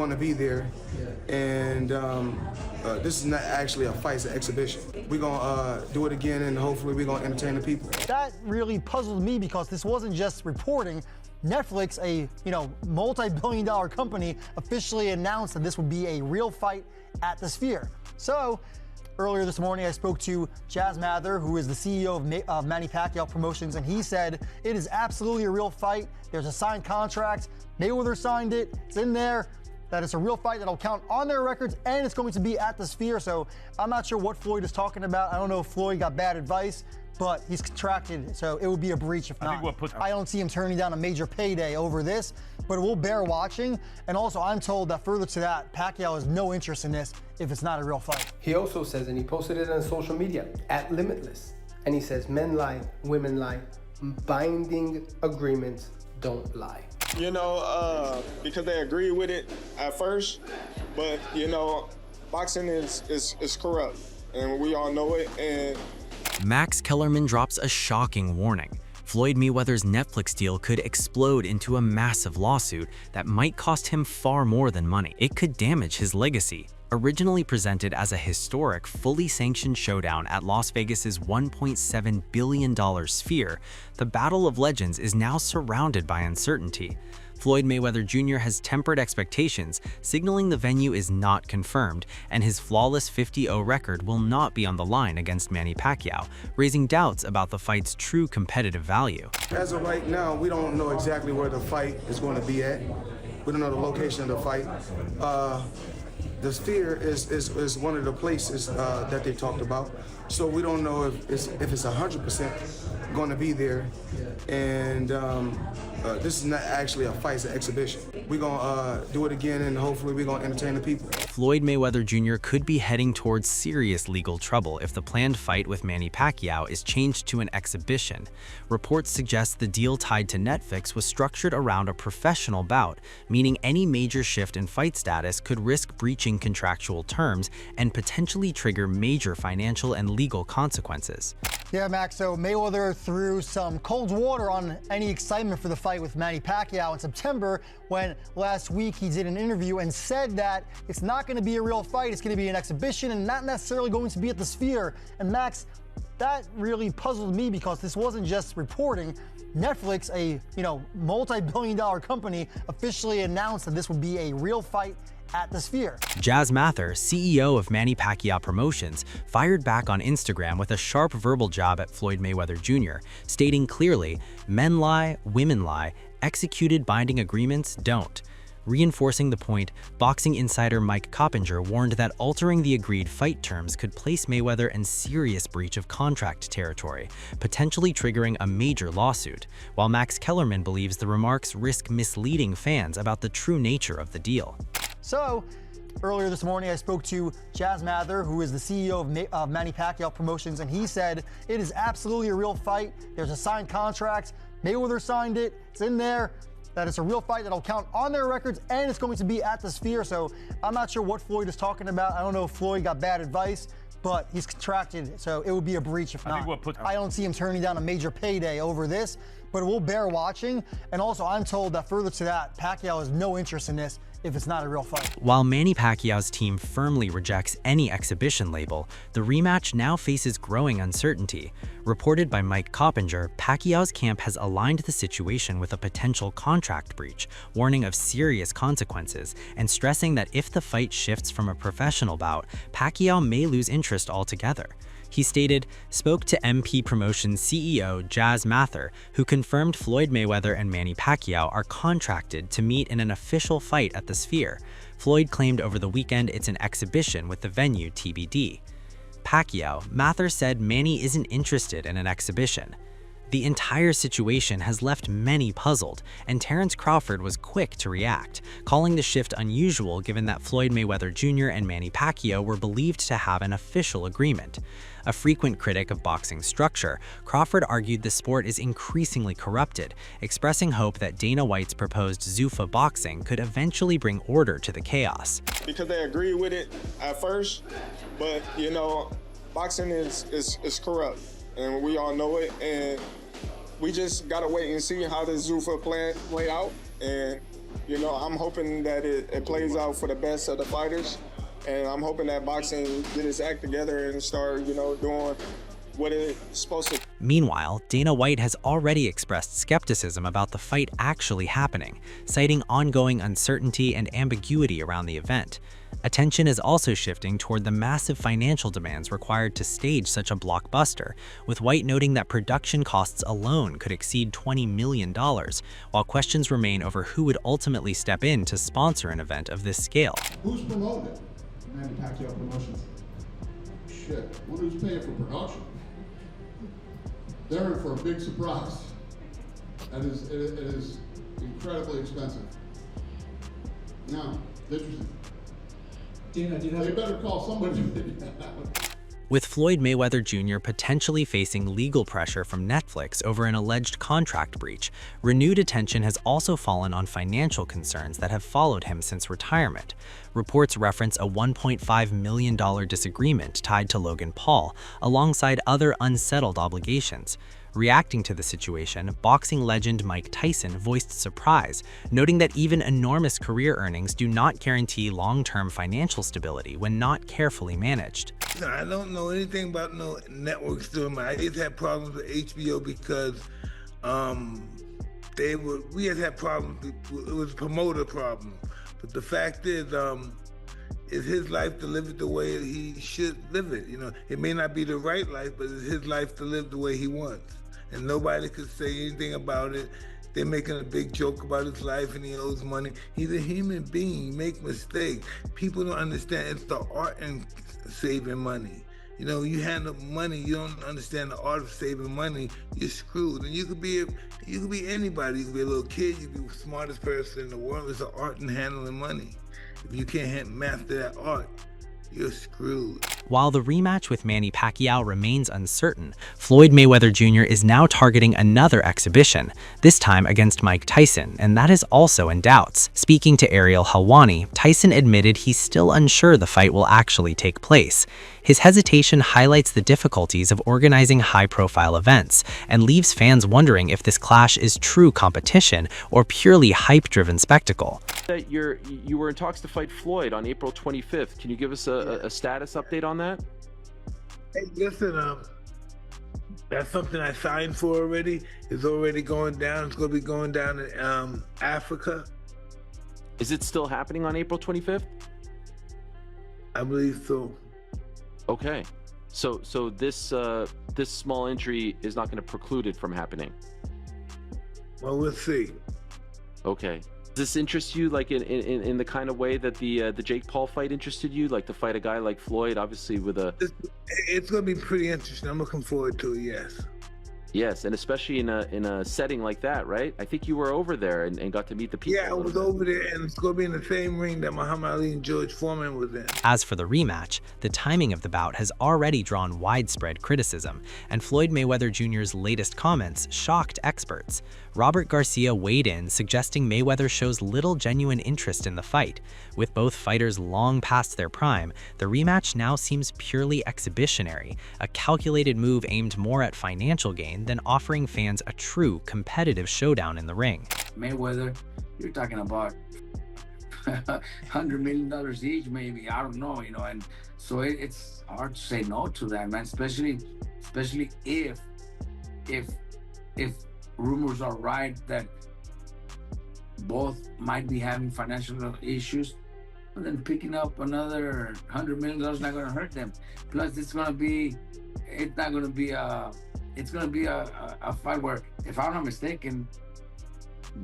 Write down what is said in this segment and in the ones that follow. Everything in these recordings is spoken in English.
going to be there, and this is not actually a fight, it's an exhibition. We're going to do it again, and hopefully we're going to entertain the people. That really puzzled me because this wasn't just reporting. Netflix, a multi-billion-dollar company, officially announced that this would be a real fight at the Sphere. So earlier this morning, I spoke to Jazz Mather, who is the CEO of Manny Pacquiao Promotions, and he said it is absolutely a real fight. There's a signed contract. Mayweather signed it. It's in there. That it's a real fight that'll count on their records, and it's going to be at the Sphere. So I'm not sure what Floyd is talking about. I don't know if Floyd got bad advice, but he's contracted, so it would be a breach if not. I don't see him turning down a major payday over this, but it will bear watching. And also, I'm told that further to that, Pacquiao has no interest in this if it's not a real fight. He also says, and he posted it on social media, @Limitless, and he says, men lie, women lie, binding agreements don't lie. Because they agree with it at first, but boxing is corrupt, and we all know it. And Max Kellerman drops a shocking warning. Floyd Mayweather's Netflix deal could explode into a massive lawsuit that might cost him far more than money. It could damage his legacy. Originally presented as a historic, fully sanctioned showdown at Las Vegas's $1.7 billion Sphere, the Battle of Legends is now surrounded by uncertainty. Floyd Mayweather Jr. has tempered expectations, signaling the venue is not confirmed, and his flawless 50-0 record will not be on the line against Manny Pacquiao, raising doubts about the fight's true competitive value. As of right now, we don't know exactly where the fight is going to be at. We don't know the location of the fight. The Sphere is one of the places that they talked about, so we don't know if it's 100% going to be there, and this is not actually a fight, it's an exhibition. We're going to do it again, and hopefully we're going to entertain the people. Floyd Mayweather Jr. could be heading towards serious legal trouble if the planned fight with Manny Pacquiao is changed to an exhibition. Reports suggest the deal tied to Netflix was structured around a professional bout, meaning any major shift in fight status could risk breaching contractual terms and potentially trigger major financial and legal consequences. Yeah, Max, so Mayweather threw some cold water on any excitement for the fight with Manny Pacquiao in September when last week he did an interview and said that it's not going to be a real fight, it's going to be an exhibition and not necessarily going to be at the Sphere. And Max, that really puzzled me because this wasn't just reporting. Netflix, a multi-billion-dollar company, officially announced that this would be a real fight at the Sphere. Jazz Mather, CEO of Manny Pacquiao Promotions, fired back on Instagram with a sharp verbal jab at Floyd Mayweather Jr., stating clearly, "Men lie, women lie, executed binding agreements don't." Reinforcing the point, boxing insider Mike Coppinger warned that altering the agreed fight terms could place Mayweather in serious breach of contract territory, potentially triggering a major lawsuit, while Max Kellerman believes the remarks risk misleading fans about the true nature of the deal. So, earlier this morning, I spoke to Jazz Mather, who is the CEO of Manny Pacquiao Promotions, and he said it is absolutely a real fight. There's a signed contract. Mayweather signed it. It's in there. That it's a real fight that'll count on their records, and it's going to be at the Sphere. So I'm not sure what Floyd is talking about. I don't know if Floyd got bad advice, but he's contracted, so it would be a breach if not. I don't see him turning down a major payday over this, but it will bear watching. And also, I'm told that further to that, Pacquiao has no interest in this if it's not a real fight. While Manny Pacquiao's team firmly rejects any exhibition label, the rematch now faces growing uncertainty. Reported by Mike Coppinger, Pacquiao's camp has aligned the situation with a potential contract breach, warning of serious consequences, and stressing that if the fight shifts from a professional bout, Pacquiao may lose interest altogether. He stated, spoke to MP Promotions CEO Jazz Mather, who confirmed Floyd Mayweather and Manny Pacquiao are contracted to meet in an official fight at the Sphere. Floyd claimed over the weekend it's an exhibition with the venue TBD. Pacquiao, Mather said Manny isn't interested in an exhibition. The entire situation has left many puzzled, and Terrence Crawford was quick to react, calling the shift unusual given that Floyd Mayweather Jr. and Manny Pacquiao were believed to have an official agreement. A frequent critic of boxing structure, Crawford argued the sport is increasingly corrupted, expressing hope that Dana White's proposed Zuffa boxing could eventually bring order to the chaos. Because they agree with it at first, but boxing is corrupt, and we all know it, and we just gotta wait and see how this Zuffa plan play out, and You know, I'm hoping that it plays out for the best of the fighters, and I'm hoping that boxing get its act together and start, you know, doing what it's supposed to. Meanwhile, Dana White has already expressed skepticism about the fight actually happening, citing ongoing uncertainty and ambiguity around the event. Attention is also shifting toward the massive financial demands required to stage such a blockbuster, with White noting that production costs alone could exceed $20 million, while questions remain over who would ultimately step in to sponsor an event of this scale. Who's promoting it? Manny Pacquiao Promotions. Shit, who's paying for production? They're in for a big surprise. It is incredibly expensive. Now, interesting. Dana, do you have They better call somebody to figure that out. With Floyd Mayweather Jr. potentially facing legal pressure from Netflix over an alleged contract breach, renewed attention has also fallen on financial concerns that have followed him since retirement. Reports reference a $1.5 million disagreement tied to Logan Paul, alongside other unsettled obligations. Reacting to the situation, boxing legend Mike Tyson voiced surprise, noting that even enormous career earnings do not guarantee long-term financial stability when not carefully managed. I don't know anything about no networks doing my. I just had problems with HBO because we had problems. It was a promoter problem. But the fact is his life to live it the way he should live it. You know, it may not be the right life, but it's his life to live the way he wants. And nobody could say anything about it. They're making a big joke about his life and he owes money. He's a human being, make mistakes. People don't understand it's the art in saving money. You know, you handle money, you don't understand the art of saving money, you're screwed. And you could be anybody. You could be a little kid, you could be the smartest person in the world. It's an art in handling money. If you can't master that art, you're screwed. While the rematch with Manny Pacquiao remains uncertain, Floyd Mayweather Jr. is now targeting another exhibition, this time against Mike Tyson, and that is also in doubts. Speaking to Ariel Helwani, Tyson admitted he's still unsure the fight will actually take place. His hesitation highlights the difficulties of organizing high-profile events and leaves fans wondering if this clash is true competition or purely hype-driven spectacle. That you were in talks to fight Floyd on April 25th. Can you give us a status update on that? Hey, listen, that's something I signed for already. It's already going down. It's going to be going down in Africa. Is it still happening on April 25th? I believe so. Okay, so this small injury is not going to preclude it from happening. Well, we'll see. Okay. Does this interest you, like in the kind of way that the Jake Paul fight interested you, like to fight a guy like Floyd, obviously with a? It's going to be pretty interesting. I'm looking forward to it. Yes. Yes, and especially in a setting like that, right? I think you were over there and got to meet the people. Yeah, I was over there, and it's going to be in the same ring that Muhammad Ali and George Foreman was in. As for the rematch, the timing of the bout has already drawn widespread criticism, and Floyd Mayweather Jr.'s latest comments shocked experts. Robert Garcia weighed in, suggesting Mayweather shows little genuine interest in the fight. With both fighters long past their prime, the rematch now seems purely exhibitionary, a calculated move aimed more at financial gain than offering fans a true competitive showdown in the ring. Mayweather, you're talking about $100 million each, maybe. I don't know, you know, and so it's hard to say no to that, man. Especially if rumors are right that both might be having financial issues, and then picking up another $100 million is not going to hurt them. Plus, it's going to be a fight where, if I'm not mistaken,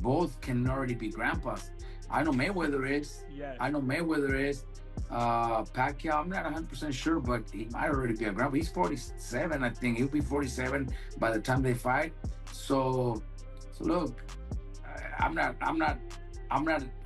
both can already be grandpas. I know Mayweather is. Yes. I know Mayweather is. Pacquiao, I'm not 100% sure, but he might already be a grandpa. He's 47, I think. He'll be 47 by the time they fight. So look, I'm not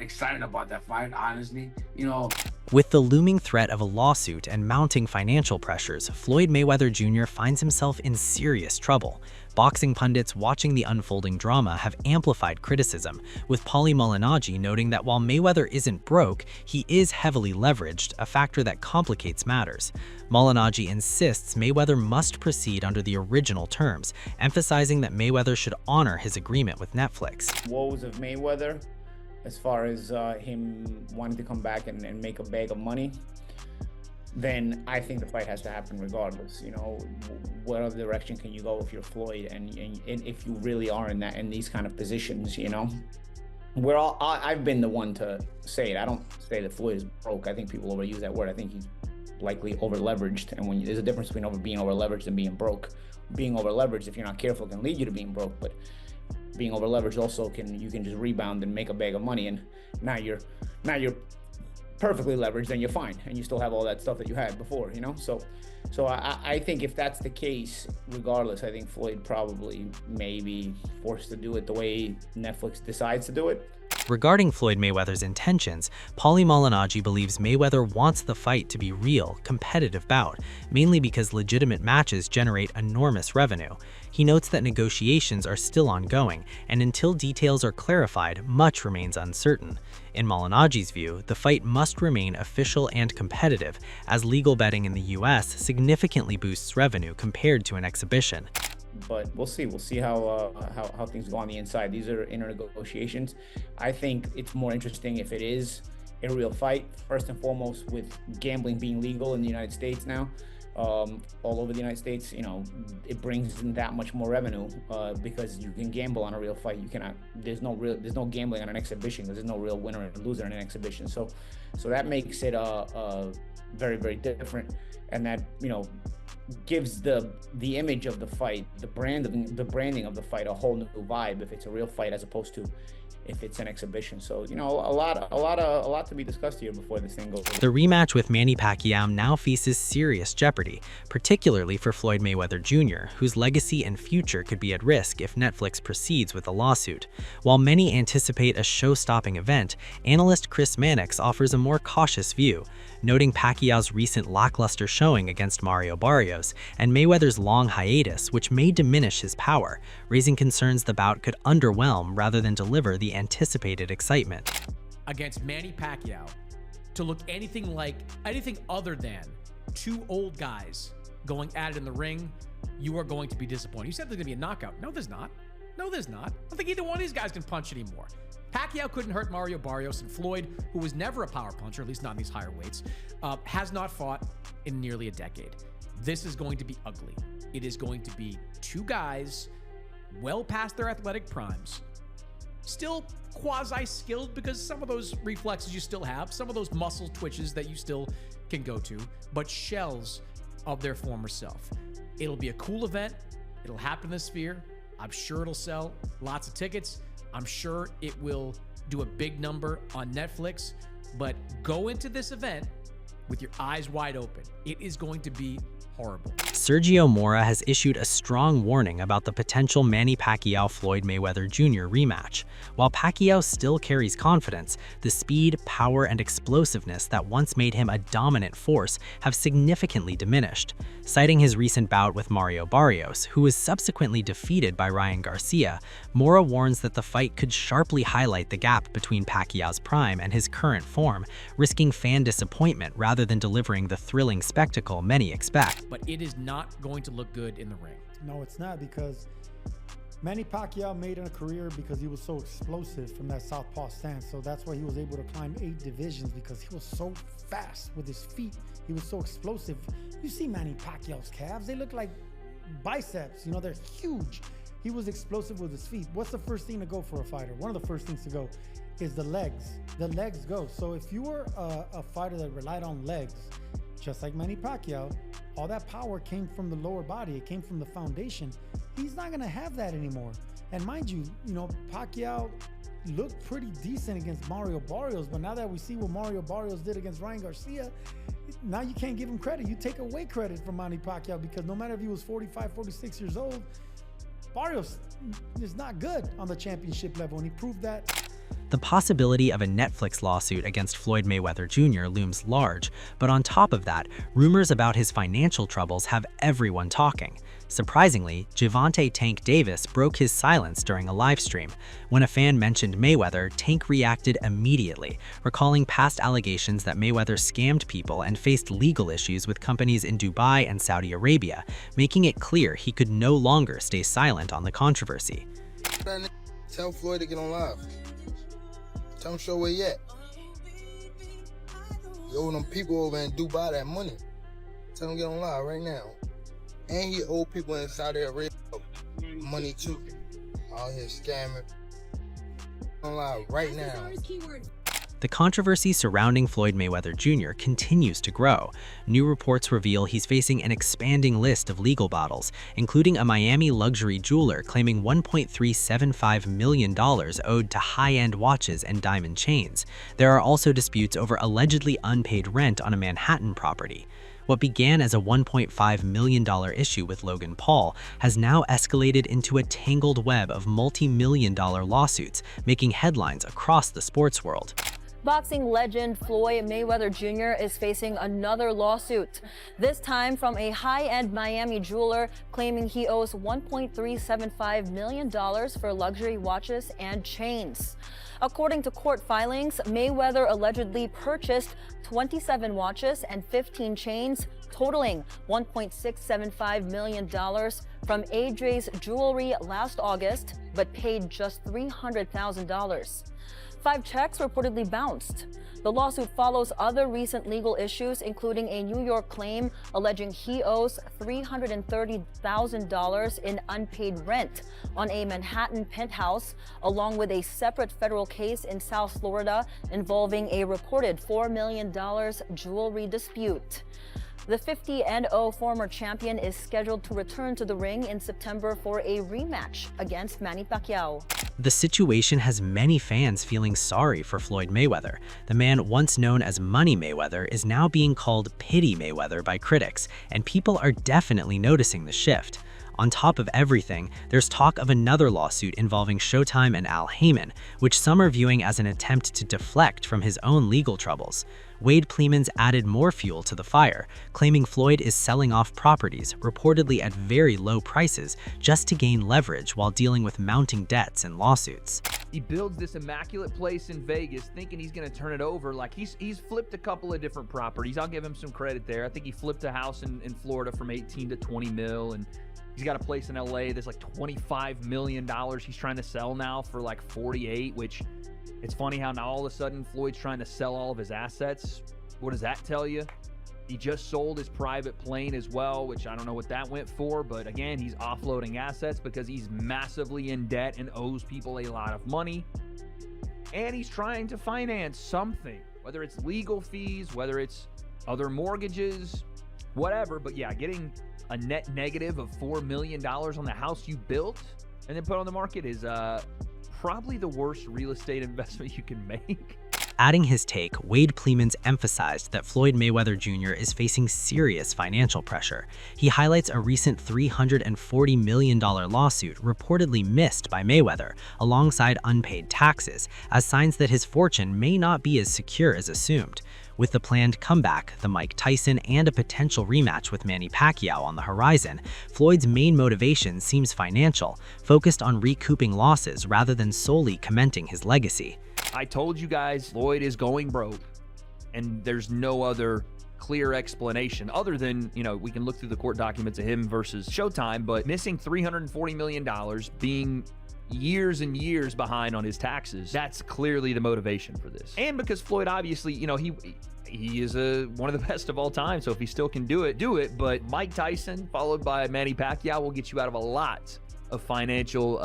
excited about that fight, honestly. You know. With the looming threat of a lawsuit and mounting financial pressures, Floyd Mayweather Jr. finds himself in serious trouble. Boxing pundits watching the unfolding drama have amplified criticism, with Paulie Malignaggi noting that while Mayweather isn't broke, he is heavily leveraged, a factor that complicates matters. Malignaggi insists Mayweather must proceed under the original terms, emphasizing that Mayweather should honor his agreement with Netflix. Woes of Mayweather as far as him wanting to come back and make a bag of money, then I think the fight has to happen regardless. You know, what other direction can you go if you're Floyd and if you really are in these kind of positions, you know? I've been the one to say it. I don't say that Floyd is broke. I think people overuse that word. I think he's likely over leveraged, and when there's a difference between being over leveraged and being broke. Being over leveraged, if you're not careful, can lead you to being broke, but being over leveraged also you can just rebound and make a bag of money, and now you're perfectly leveraged and you're fine, and you still have all that stuff that you had before, you know? So I think if that's the case, regardless, I think Floyd probably may be forced to do it the way Netflix decides to do it. Regarding Floyd Mayweather's intentions, Paulie Malignaggi believes Mayweather wants the fight to be real, competitive bout, mainly because legitimate matches generate enormous revenue. He notes that negotiations are still ongoing, and until details are clarified, much remains uncertain. In Malignaggi's view, the fight must remain official and competitive, as legal betting in the US significantly boosts revenue compared to an exhibition. But we'll see. We'll see how things go on the inside. These are inner negotiations. I think it's more interesting if it is a real fight, first and foremost, with gambling being legal in the United States now, all over the United States. You know, it brings in that much more revenue because you can gamble on a real fight. You cannot. There's no gambling on an exhibition because there's no real winner and loser in an exhibition. So that makes it very, very different, and that, you know, gives the image of the fight, the branding of the fight, a whole new vibe if it's a real fight as opposed to if it's an exhibition. So, you know, a lot to be discussed here before this thing goes. The rematch with Manny Pacquiao now faces serious jeopardy, particularly for Floyd Mayweather Jr., whose legacy and future could be at risk if Netflix proceeds with the lawsuit. While many anticipate a show-stopping event, analyst Chris Mannix offers a more cautious view, noting Pacquiao's recent lackluster showing against Mario Barrios and Mayweather's long hiatus, which may diminish his power, raising concerns the bout could underwhelm rather than deliver the anticipated excitement. Against Manny Pacquiao, to look anything other than two old guys going at it in the ring, you are going to be disappointed. You said there's going to be a knockout. No, there's not. No, there's not. I don't think either one of these guys can punch anymore. Pacquiao couldn't hurt Mario Barrios, and Floyd, who was never a power puncher, at least not in these higher weights, has not fought in nearly a decade. This is going to be ugly. It is going to be two guys well past their athletic primes, still quasi-skilled because some of those reflexes you still have, some of those muscle twitches that you still can go to, but shells of their former self. It'll be a cool event. It'll happen in the Sphere. I'm sure it'll sell lots of tickets. I'm sure it will do a big number on Netflix, but go into this event with your eyes wide open. It is going to be horrible. Sergio Mora has issued a strong warning about the potential Manny Pacquiao-Floyd Mayweather Jr. rematch. While Pacquiao still carries confidence, the speed, power, and explosiveness that once made him a dominant force have significantly diminished. Citing his recent bout with Mario Barrios, who was subsequently defeated by Ryan Garcia, Mora warns that the fight could sharply highlight the gap between Pacquiao's prime and his current form, risking fan disappointment rather than delivering the thrilling spectacle many expect. But it is not going to look good in the ring. No, it's not, because Manny Pacquiao made a career because he was so explosive from that southpaw stance. So that's why he was able to climb 8 divisions, because he was so fast with his feet. He was so explosive. You see Manny Pacquiao's calves, they look like biceps, you know, they're huge. He was explosive with his feet. What's the first thing to go for a fighter? One of the first things to go is the legs. The legs go. So if you were a fighter that relied on legs, just like Manny Pacquiao, all that power came from the lower body. It came from the foundation. He's not going to have that anymore. And mind you, Pacquiao looked pretty decent against Mario Barrios, but now that we see what Mario Barrios did against Ryan Garcia, now you can't give him credit. You take away credit from Manny Pacquiao, because no matter if he was 45, 46 years old, Barrios is not good on the championship level, and he proved that. The possibility of a Netflix lawsuit against Floyd Mayweather Jr. looms large, but on top of that, rumors about his financial troubles have everyone talking. Surprisingly, Gervonta "Tank" Davis broke his silence during a live stream. When a fan mentioned Mayweather, Tank reacted immediately, recalling past allegations that Mayweather scammed people and faced legal issues with companies in Dubai and Saudi Arabia, making it clear he could no longer stay silent on the controversy. Tell Floyd to get on live. Tell him show where he at. He owe them people over in Dubai that money. Tell him get on live right now. And he owe people in Saudi Arabia money too. Out here scamming. On live right now. The controversy surrounding Floyd Mayweather Jr. continues to grow. New reports reveal he's facing an expanding list of legal battles, including a Miami luxury jeweler claiming $1.375 million owed to high-end watches and diamond chains. There are also disputes over allegedly unpaid rent on a Manhattan property. What began as a $1.5 million issue with Logan Paul has now escalated into a tangled web of multi-million-dollar lawsuits, making headlines across the sports world. Boxing legend Floyd Mayweather Jr. is facing another lawsuit, this time from a high-end Miami jeweler claiming he owes $1.375 million for luxury watches and chains. According to court filings, Mayweather allegedly purchased 27 watches and 15 chains, totaling $1.675 million from AJ's Jewelry last August, but paid just $300,000. 5 checks reportedly bounced. The lawsuit follows other recent legal issues, including a New York claim alleging he owes $330,000 in unpaid rent on a Manhattan penthouse, along with a separate federal case in South Florida involving a reported $4 million jewelry dispute. The 50-0 former champion is scheduled to return to the ring in September for a rematch against Manny Pacquiao. The situation has many fans feeling sorry for Floyd Mayweather. The man once known as Money Mayweather is now being called Pity Mayweather by critics, and people are definitely noticing the shift. On top of everything, there's talk of another lawsuit involving Showtime and Al Heyman, which some are viewing as an attempt to deflect from his own legal troubles. Wade Plemons added more fuel to the fire, claiming Floyd is selling off properties, reportedly at very low prices, just to gain leverage while dealing with mounting debts and lawsuits. He builds this immaculate place in Vegas thinking he's going to turn it over. Like he's flipped a couple of different properties. I'll give him some credit there. I think he flipped a house in Florida from 18 to 20 mil, and he's got a place in LA that's like $25 million he's trying to sell now for like 48, which it's funny how now all of a sudden Floyd's trying to sell all of his assets. What does that tell you? He just sold his private plane as well, which I don't know what that went for, but again, he's offloading assets because he's massively in debt and owes people a lot of money. And he's trying to finance something, whether it's legal fees, whether it's other mortgages, whatever. But yeah, getting a net negative of $4 million on the house you built and then put on the market is probably the worst real estate investment you can make. Adding his take, Wade Plemons emphasized that Floyd Mayweather Jr. is facing serious financial pressure. He highlights a recent $340 million lawsuit reportedly missed by Mayweather, alongside unpaid taxes, as signs that his fortune may not be as secure as assumed. With the planned comeback, the Mike Tyson, and a potential rematch with Manny Pacquiao on the horizon, Floyd's main motivation seems financial, focused on recouping losses rather than solely cementing his legacy. I told you guys, Floyd is going broke, and there's no other clear explanation other than, we can look through the court documents of him versus Showtime, but missing $340 million, being years and years behind on his taxes, that's clearly the motivation for this. And because Floyd, obviously, he is one of the best of all time, so if he still can do it. But Mike Tyson, followed by Manny Pacquiao, will get you out of a lot of financial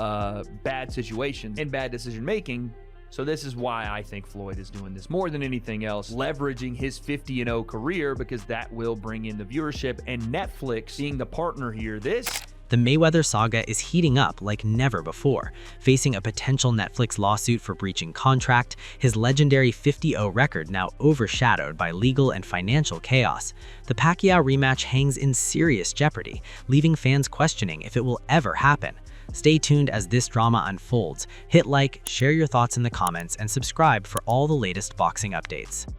bad situations and bad decision-making. So this is why I think Floyd is doing this more than anything else, leveraging his 50-0 career, because that will bring in the viewership, and Netflix being the partner here. The Mayweather saga is heating up like never before. Facing a potential Netflix lawsuit for breaching contract, his legendary 50-0 record now overshadowed by legal and financial chaos. The Pacquiao rematch hangs in serious jeopardy, leaving fans questioning if it will ever happen. Stay tuned as this drama unfolds. Hit like, share your thoughts in the comments, and subscribe for all the latest boxing updates.